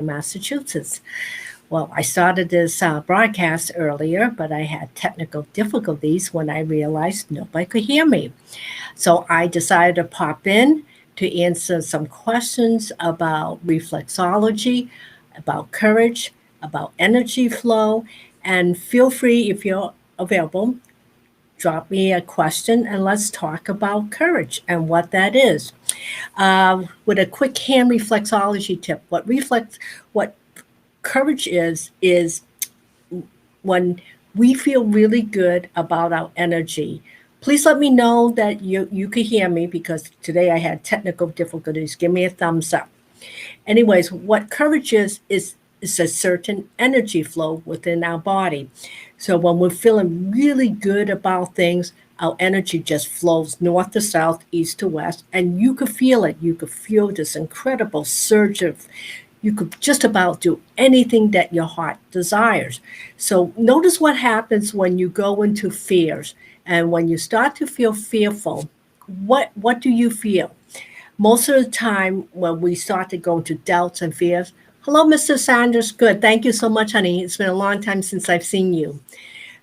Massachusetts. Well, I started this broadcast earlier, but I had technical difficulties when I realized nobody could hear me. So I decided to pop in to answer some questions about reflexology, about courage, about energy flow, and feel free if you're available, drop me a question and let's talk about courage and what that is. With a quick hand reflexology tip, what courage is when we feel really good about our energy. Please let me know that you can hear me because today I had technical difficulties. Give me a thumbs up. Anyways, what courage is a certain energy flow within our body. So when we're feeling really good about things, our energy just flows north to south, east to west, and you could feel it. You could feel this incredible surge of you could just about do anything that your heart desires. So notice what happens when you go into fears. And when you start to feel fearful, what do you feel? Most of the time when we start to go into doubts and fears, hello, Mr. Sanders. Good. Thank you so much, honey. It's been a long time since I've seen you.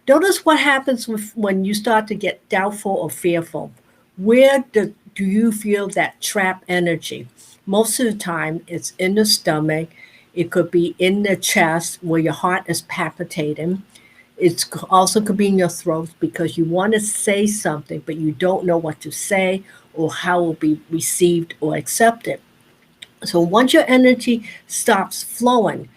Notice what happens when you start to get doubtful or fearful. Do you feel that trap energy? Most of the time, it's in the stomach. It could be in the chest where your heart is palpitating. It also could be in your throat because you want to say something, but you don't know what to say or how it will be received or accepted. So once your energy stops flowing,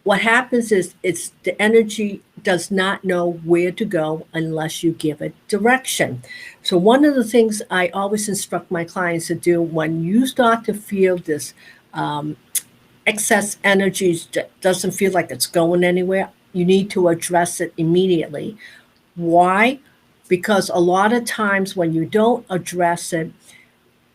what happens is it's the energy does not know where to go unless you give it direction. So one of the things I always instruct my clients to do when you start to feel this um, excess energy that doesn't feel like it's going anywhere, you need to address it immediately. Why? Because a lot of times when you don't address it,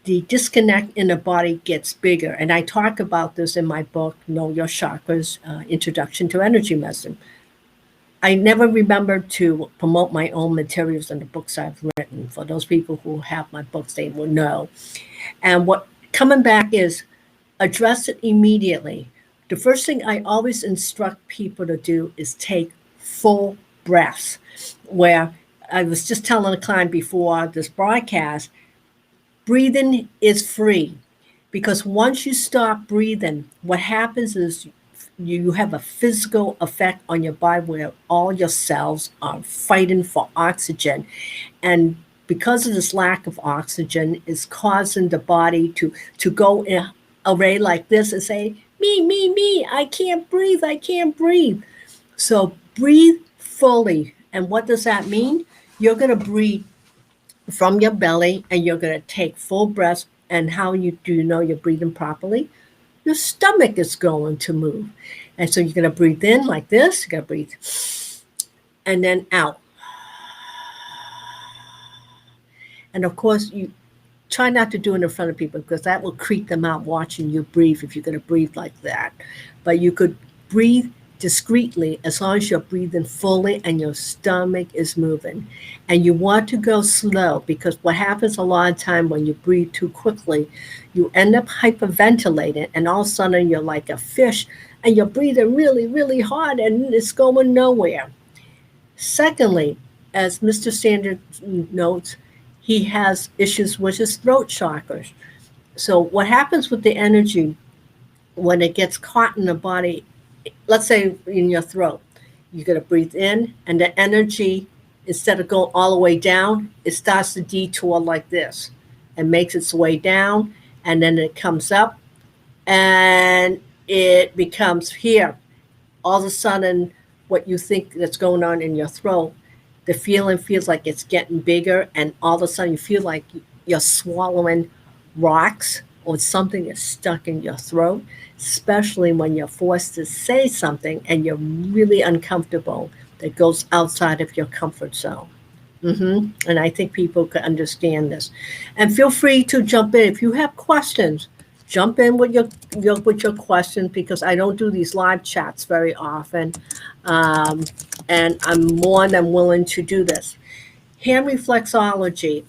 the disconnect in the body gets bigger. And I talk about this in my book, Know Your Chakras, Introduction to Energy Medicine. I never remember to promote my own materials in the books I've written. For those people who have my books, they will know. And what coming back is address it immediately. The first thing I always instruct people to do is take full breaths. Where I was just telling a client before this broadcast, breathing is free because once you stop breathing, what happens is you have a physical effect on your body where all your cells are fighting for oxygen. And because of this lack of oxygen, is causing the body to go in a array like this and say, me, I can't breathe, I can't breathe. So breathe fully. And what does that mean? You're going to breathe from your belly and you're going to take full breaths. And how do you know you're breathing properly? Your stomach is going to move. And so you're going to breathe in like this. You're going to breathe and then out. And of course, you try not to do it in front of people because that will creep them out watching you breathe if you're going to breathe like that. But you could breathe discreetly as long as you're breathing fully and your stomach is moving. And you want to go slow because what happens a lot of time when you breathe too quickly, you end up hyperventilating and all of a sudden you're like a fish and you're breathing really, really hard and it's going nowhere. Secondly, as Mr. Standard notes, he has issues with his throat chakras. So what happens with the energy when it gets caught in the body, let's say in your throat, you're going to breathe in and the energy, instead of going all the way down, it starts to detour like this and makes its way down and then it comes up and it becomes here. All of a sudden, what you think that's going on in your throat, the feeling feels like it's getting bigger and all of a sudden you feel like you're swallowing rocks or something is stuck in your throat, especially when you're forced to say something and you're really uncomfortable that goes outside of your comfort zone. And I think people can understand this. And feel free to jump in if you have questions. Jump in with your questions because I don't do these live chats very often, and I'm more than willing to do this. Hand reflexology.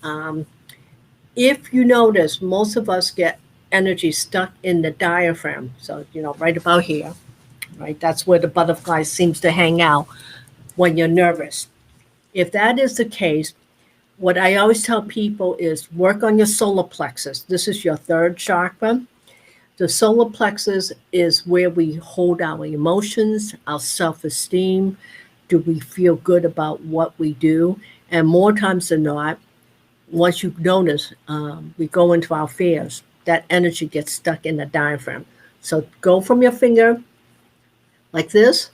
If you notice, most of us get energy stuck in the diaphragm. So, right about here, right? That's where the butterfly seems to hang out when you're nervous. If that is the case, what I always tell people is work on your solar plexus. This is your third chakra. The solar plexus is where we hold our emotions, our self esteem. Do we feel good about what we do? And more times than not, once you notice, we go into our fears, that energy gets stuck in the diaphragm. So go from your finger like this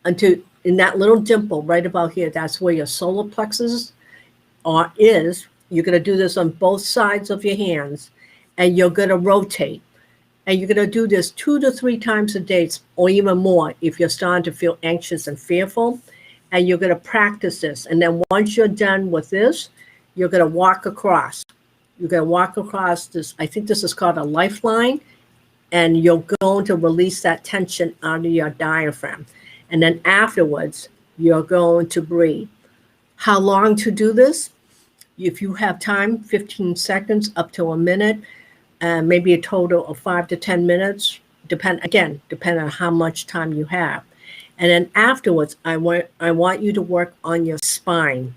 until in that little dimple right about here. That's where your solar plexus is. You're going to do this on both sides of your hands, and you're going to rotate. And you're going to do this 2 to 3 times a day, or even more if you're starting to feel anxious and fearful. And you're going to practice this. And then once you're done with this, you're going to walk across. You're going to walk across this. I think this is called a lifeline. And you're going to release that tension out of your diaphragm. And then afterwards, you're going to breathe. How long to do this? If you have time, 15 seconds up to a minute, maybe a total of 5 to 10 minutes, depending on how much time you have. And then afterwards, I want you to work on your spine.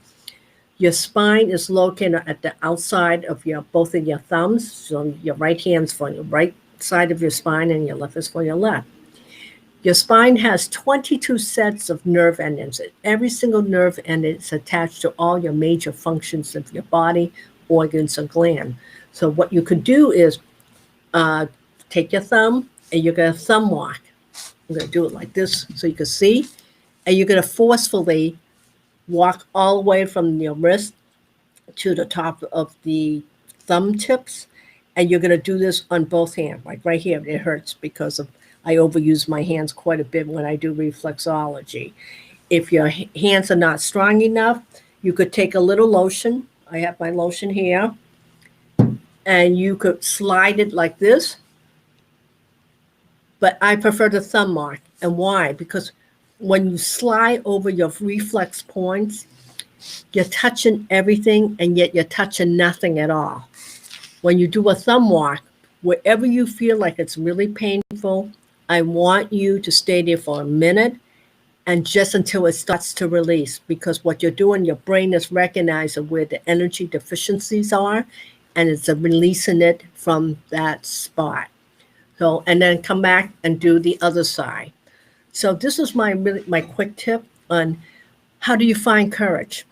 Your spine is located at the outside of both of your thumbs. So your right hand's for your right side of your spine and your left is for your left. Your spine has 22 sets of nerve endings. Every single nerve ending is attached to all your major functions of your body, organs, or gland. So what you could do is take your thumb and you're going to thumb walk. I'm going to do it like this so you can see. And you're going to forcefully walk all the way from your wrist to the top of the thumb tips. And you're going to do this on both hands. Like right here, it hurts because I overuse my hands quite a bit when I do reflexology. If your hands are not strong enough, you could take a little lotion. I have my lotion here. And you could slide it like this. But I prefer the thumb mark. And why? Because when you slide over your reflex points, you're touching everything and yet you're touching nothing at all. When you do a thumb walk, wherever you feel like it's really painful, I want you to stay there for a minute and just until it starts to release. Because what you're doing, your brain is recognizing where the energy deficiencies are and it's releasing it from that spot. So, and then come back and do the other side. So this is my quick tip on how do you find courage.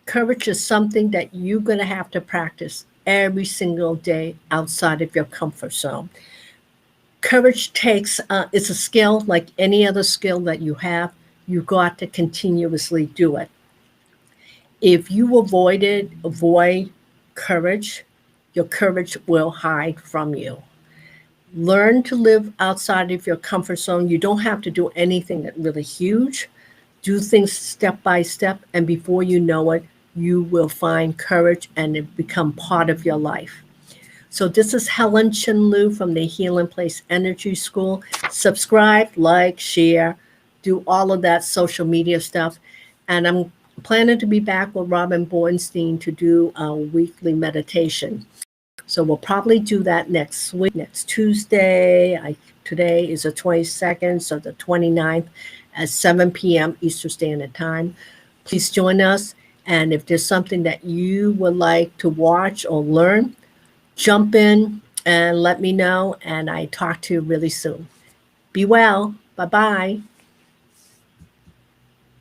Courage is something that you're going to have to practice every single day outside of your comfort zone. Courage it's a skill like any other skill that you have. You got to continuously do it. If you avoid courage, your courage will hide from you. Learn to live outside of your comfort zone. You don't have to do anything that really huge. Do things step by step, and before you know it, you will find courage and it become part of your life. So this is Helen Chin-Lu from the Healing Place Energy School. Subscribe, like, share, do all of that social media stuff. And I'm planning to be back with Robin Bornstein to do a weekly meditation. So we'll probably do that next week, next Tuesday. Today is the 22nd, so the 29th at 7 p.m. Eastern Standard Time. Please join us. And if there's something that you would like to watch or learn, jump in and let me know. And I talk to you really soon. Be well. Bye-bye.